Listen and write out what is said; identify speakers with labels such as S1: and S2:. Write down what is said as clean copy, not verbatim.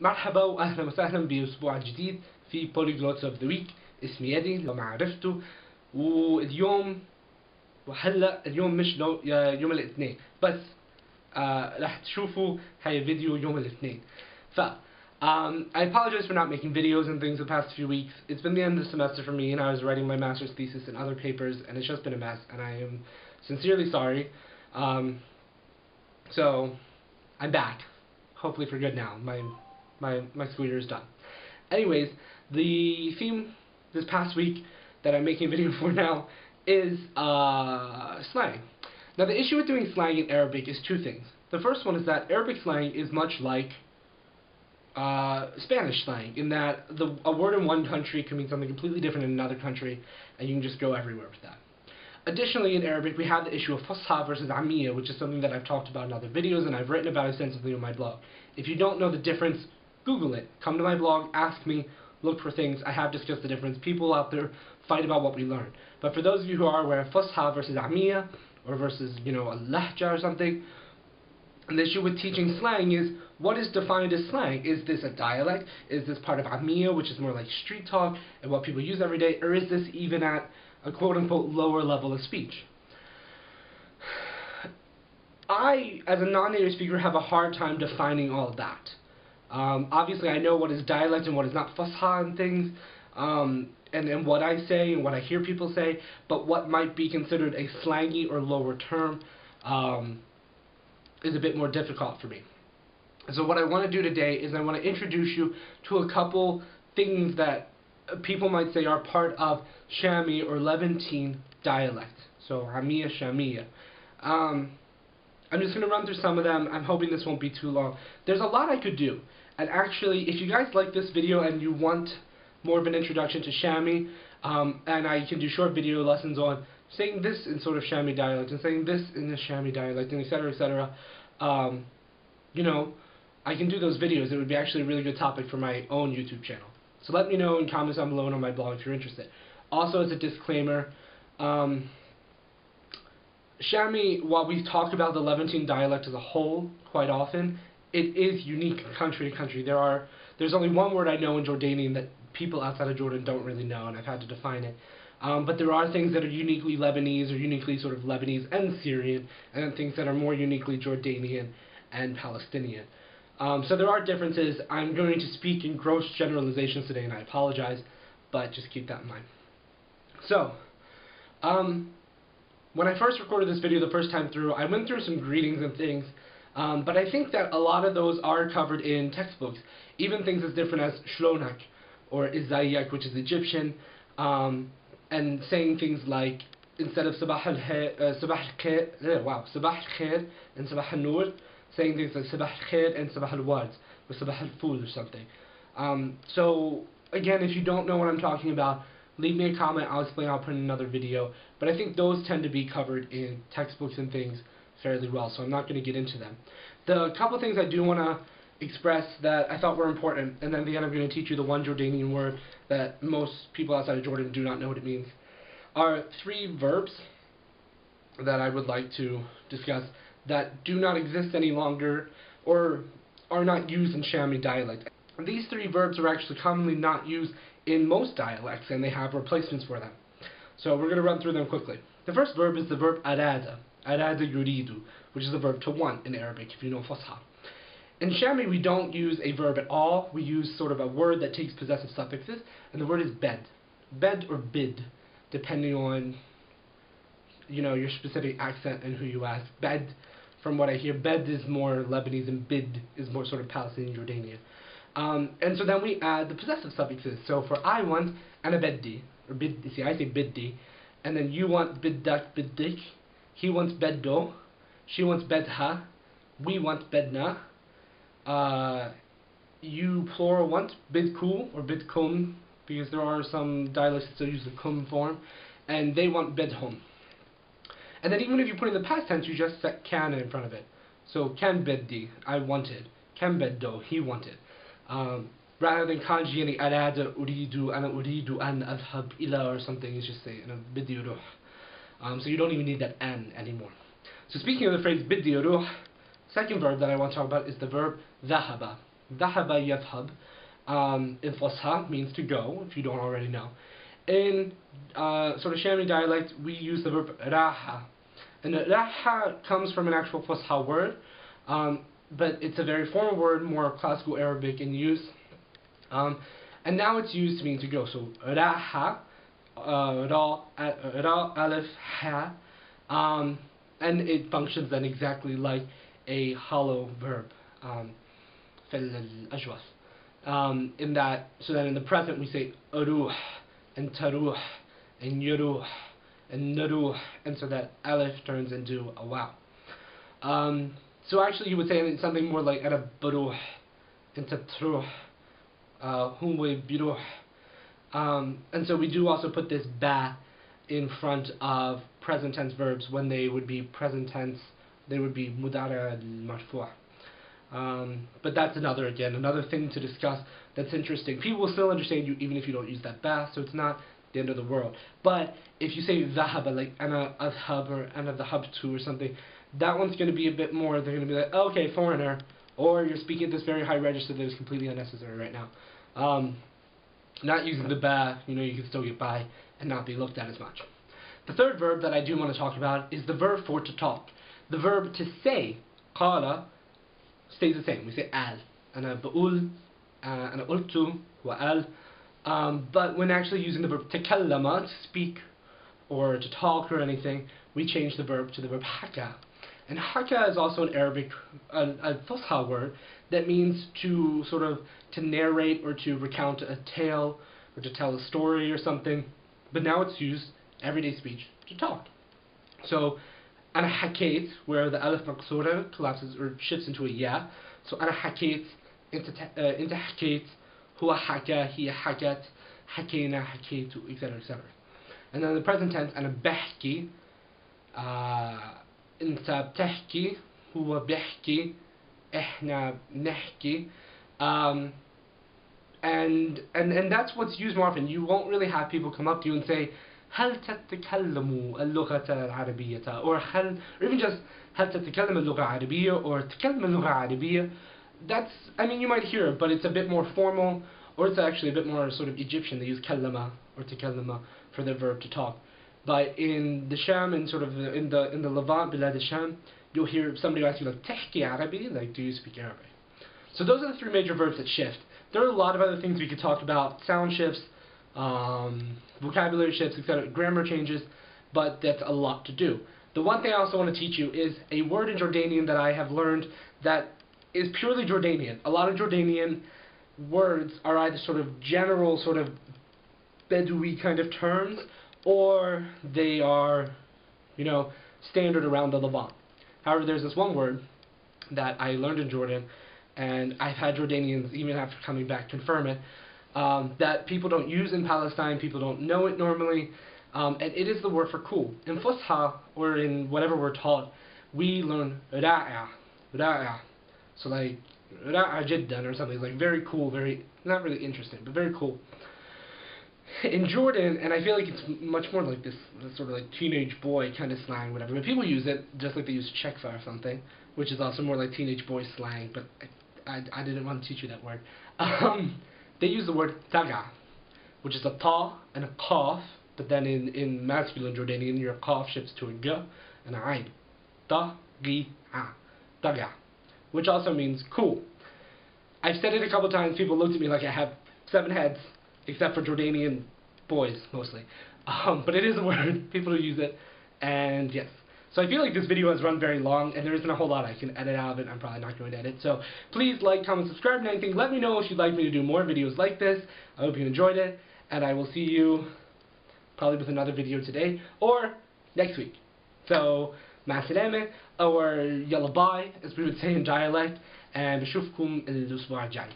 S1: مرحبا واهلا وسهلا باسبوع جديد في Polyglots of the Week. اسمي يدي لو ما عرفتوا. واليوم اليوم مش يوم الاثنين بس راح تشوفوا هاي فيديو يوم الاثنين. ف I apologize for not making videos and things the past few weeks. It's been the end of the semester for me, and I was writing my master's thesis and other papers, and it's just been a mess, and I am sincerely sorry. So I'm back, hopefully for good now. My school year is done. Anyways, the theme this past week that I'm making a video for now is slang. Now, the issue with doing slang in Arabic is two things. The first one is that Arabic slang is much like Spanish slang, in that a word in one country can mean something completely different in another country, and you can just go everywhere with that. Additionally, in Arabic, we have the issue of Fusha versus Amiya, which is something that I've talked about in other videos and I've written about extensively on my blog. If you don't know the difference, Google it. Come to my blog, ask me, look for things. I have discussed the difference. People out there fight about what we learn. But for those of you who are aware of Fusha versus Amiya, or versus, a lahja or something, the issue with teaching slang is, what is defined as slang? Is this a dialect? Is this part of Amiya, which is more like street talk and what people use every day? Or is this even at a quote-unquote lower level of speech? I, as a non-native speaker, have a hard time defining all of that. Obviously, I know what is dialect and what is not Fusha and things, and what I say and what I hear people say, but what might be considered a slangy or lower term is a bit more difficult for me. So what I want to do today is I want to introduce you to a couple things that people might say are part of Shami or Levantine dialect. So Amiya, Shamiya. I'm just going to run through some of them. I'm hoping this won't be too long. There's a lot I could do. And actually, if you guys like this video and you want more of an introduction to Shami, and I can do short video lessons on saying this in sort of Shami dialect and saying this in the Shami dialect, and etc., etc., I can do those videos. It would be actually a really good topic for my own YouTube channel. So let me know in comments down below and on my blog if you're interested. Also, as a disclaimer, Shami, while we talk about the Levantine dialect as a whole quite often, it is unique country to country. There's only one word I know in Jordanian that people outside of Jordan don't really know, and I've had to define it. But there are things that are uniquely Lebanese or uniquely sort of Lebanese and Syrian, and then things that are more uniquely Jordanian and Palestinian. So there are differences. I'm going to speak in gross generalizations today, and I apologize, but just keep that in mind. So, when I first recorded this video the first time through, I went through some greetings and things, but I think that a lot of those are covered in textbooks. Even things as different as shlonak or izayak, which is Egyptian, and saying things like, instead of sabah al-khair and sabah al-nur, saying things like sabah al-khair and sabah al-ward, or sabah al-ful or something. So, again, if you don't know what I'm talking about, leave me a comment, I'll explain, I'll put in another video. But I think those tend to be covered in textbooks and things fairly well, so I'm not going to get into them. The couple things I do want to express that I thought were important, and then at the end I'm going to teach you the one Jordanian word that most people outside of Jordan do not know what it means, are three verbs that I would like to discuss that do not exist any longer or are not used in Shami dialect. These three verbs are actually commonly not used in most dialects, and they have replacements for them. So we're going to run through them quickly. The first verb is the verb arada. Arada yuridu, which is the verb to want in Arabic, if you know Fusha. In Shami, we don't use a verb at all. We use sort of a word that takes possessive suffixes, and the word is bed. Bed or bid, depending on, your specific accent and who you ask. Bed, from what I hear, bed is more Lebanese and bid is more sort of Palestinian Jordanian. And so then we add the possessive suffixes. So for I want, ana beddi, or biddi, see I say biddi, and then you want biddak biddik, he wants beddo, she wants bedha, we want bedna, you plural want bidku or bidkum, because there are some dialects that still use the kum form, and they want bedhum. And then even if you put in the past tense, you just set can in front of it. So can beddi, I wanted, can beddo, he wanted. Rather than kanji yani arada uridu ana uridu an adhab ila or something, it's just say biddi ruh. So you don't even need that an anymore. So speaking of the phrase biddi ruh, second verb that I want to talk about is the verb dhahaba. ذهب يذهب. In Fusha means to go, if you don't already know. In sort of Shami dialect, we use the verb raha. And raha comes from an actual Fusha word, but it's a very formal word, more classical Arabic in use. And now it's used to mean to go. So raha, ra, alif, ha, and it functions then exactly like a hollow verb. In that, so that in the present we say aruh and taruh and yuruh and naruh, and so that alif turns into a wow. So actually you would say something more like arabaruh and tatruh, humwe biruh. And so we do also put this ba in front of present tense verbs when they would be present tense, they would be mudara al-marfu'. But that's another thing to discuss that's interesting. People will still understand you even if you don't use that ba, so it's not the end of the world. But if you say dhahaba, like ana adhab or ana dhahabtu or something, that one's going to be a bit more, they're going to be like, oh, okay, foreigner, or you're speaking at this very high register that is completely unnecessary right now. Not using the ba, you can still get by and not be looked at as much. The third verb that I do want to talk about is the verb for to talk. The verb to say, qala, stays the same. We say al. Ana ba'ul, ana ultu, wa al. But when actually using the verb takallama, to speak or to talk or anything, we change the verb to the verb haka. And haka is also an Arabic, a Fusha word that means to sort of to narrate or to recount a tale or to tell a story or something. But now it's used everyday speech to talk. So ana hakait, where the alif maqsura collapses or shifts into a ya. So ana hakait into hakait, huwa haka, hiya hakat, hakina, hakaitu, etc., etc. And then the present tense, ana bahki, انت بتحكي هو بيحكي احنا بنحكي, and that's what's used more often. You won't really have people come up to you and say هل تتكلموا اللغة العربية, or even just هل تتكلم اللغة العربية or تكلم اللغة العربية. That's, you might hear it, but it's a bit more formal, or it's actually a bit more sort of Egyptian. They use kallama or takallama for the verb to talk. But in the Sham and sort of in the Levant, Bilad al-Sham, you'll hear somebody ask you like, "Tahki Arabi?" Like, do you speak Arabic? So those are the three major verbs that shift. There are a lot of other things we could talk about: sound shifts, vocabulary shifts, etc., grammar changes, but that's a lot to do. The one thing I also want to teach you is a word in Jordanian that I have learned that is purely Jordanian. A lot of Jordanian words are either sort of general, sort of Bedouin kind of terms, or they are, standard around the Levant. However, there's this one word that I learned in Jordan, and I've had Jordanians, even after coming back, confirm it, that people don't use in Palestine, people don't know it normally, and it is the word for cool. In Fusha, or in whatever we're taught, we learn ra'a, ra'a. So like, ra'a jiddan or something, like very cool, very, not really interesting, but very cool. In Jordan, and I feel like it's much more like this sort of like teenage boy kind of slang, whatever. But people use it just like they use chekfa or something, which is also more like teenage boy slang. But I didn't want to teach you that word. They use the word taga, which is a ta and a qaf, but then in masculine Jordanian, your qaf shifts to a g and a ayn. Ta-gi-a, taga, which also means cool. I've said it a couple times. People looked at me like I have 7 heads. Except for Jordanian boys, mostly. But it is a word, people who use it, and yes. So I feel like this video has run very long, and there isn't a whole lot I can edit out of it. I'm probably not going to edit. So please like, comment, subscribe, and anything. Let me know if you'd like me to do more videos like this. I hope you enjoyed it, and I will see you probably with another video today, or next week. So, مع السلامة, or yalla bye, as we would say in dialect, and بشوفكم الأسبوع الجاي.